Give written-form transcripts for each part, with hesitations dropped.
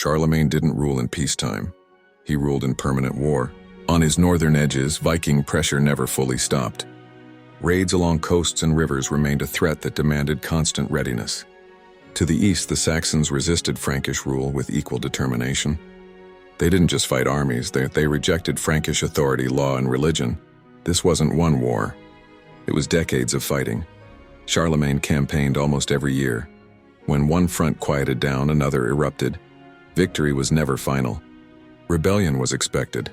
Charlemagne didn't rule in peacetime. He ruled in permanent war. On his northern edges, Viking pressure never fully stopped. Raids along coasts and rivers remained a threat that demanded constant readiness. To the east, the Saxons resisted Frankish rule with equal determination. They didn't just fight armies, they rejected Frankish authority, law, and religion. This wasn't one war. It was decades of fighting. Charlemagne campaigned almost every year. When one front quieted down, another erupted. Victory was never final. Rebellion was expected.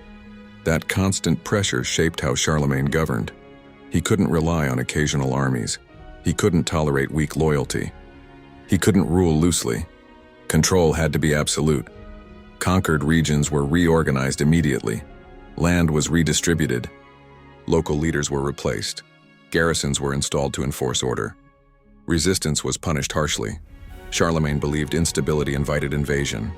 That constant pressure shaped how Charlemagne governed. He couldn't rely on occasional armies. He couldn't tolerate weak loyalty. He couldn't rule loosely. Control had to be absolute. Conquered regions were reorganized immediately. Land was redistributed. Local leaders were replaced. Garrisons were installed to enforce order. Resistance was punished harshly. Charlemagne believed instability invited invasion.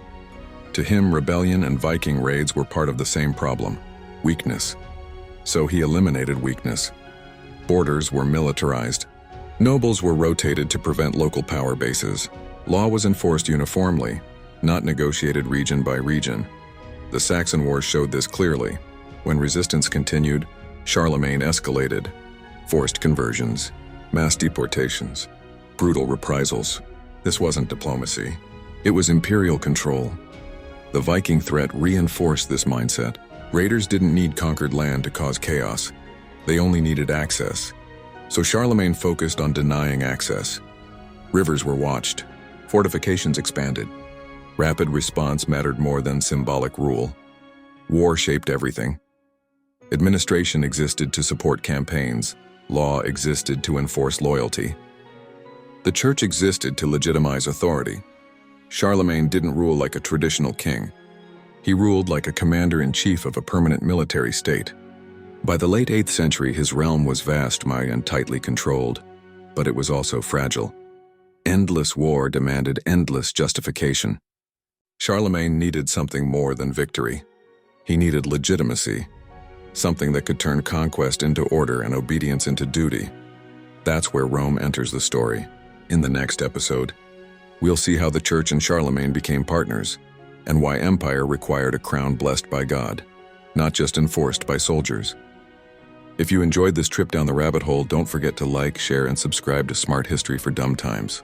To him, rebellion and Viking raids were part of the same problem: weakness. So he eliminated weakness. Borders were militarized. Nobles were rotated to prevent local power bases. Law was enforced uniformly, not negotiated region by region. The Saxon Wars showed this clearly. When resistance continued, Charlemagne escalated. Forced conversions, mass deportations, brutal reprisals. This wasn't diplomacy. It was imperial control. The Viking threat reinforced this mindset. Raiders didn't need conquered land to cause chaos. They only needed access. So Charlemagne focused on denying access. Rivers were watched. Fortifications expanded. Rapid response mattered more than symbolic rule. War shaped everything. Administration existed to support campaigns. Law existed to enforce loyalty. The church existed to legitimize authority. Charlemagne didn't rule like a traditional king. He ruled like a commander-in-chief of a permanent military state. By the late 8th century, his realm was vast and tightly controlled, but it was also fragile. Endless war demanded endless justification. Charlemagne needed something more than victory. He needed legitimacy, something that could turn conquest into order and obedience into duty. That's where Rome enters the story. In the next episode, we'll see how the church and Charlemagne became partners, and why empire required a crown blessed by God, not just enforced by soldiers. If you enjoyed this trip down the rabbit hole, don't forget to like, share, and subscribe to Smart History for Dumb Times.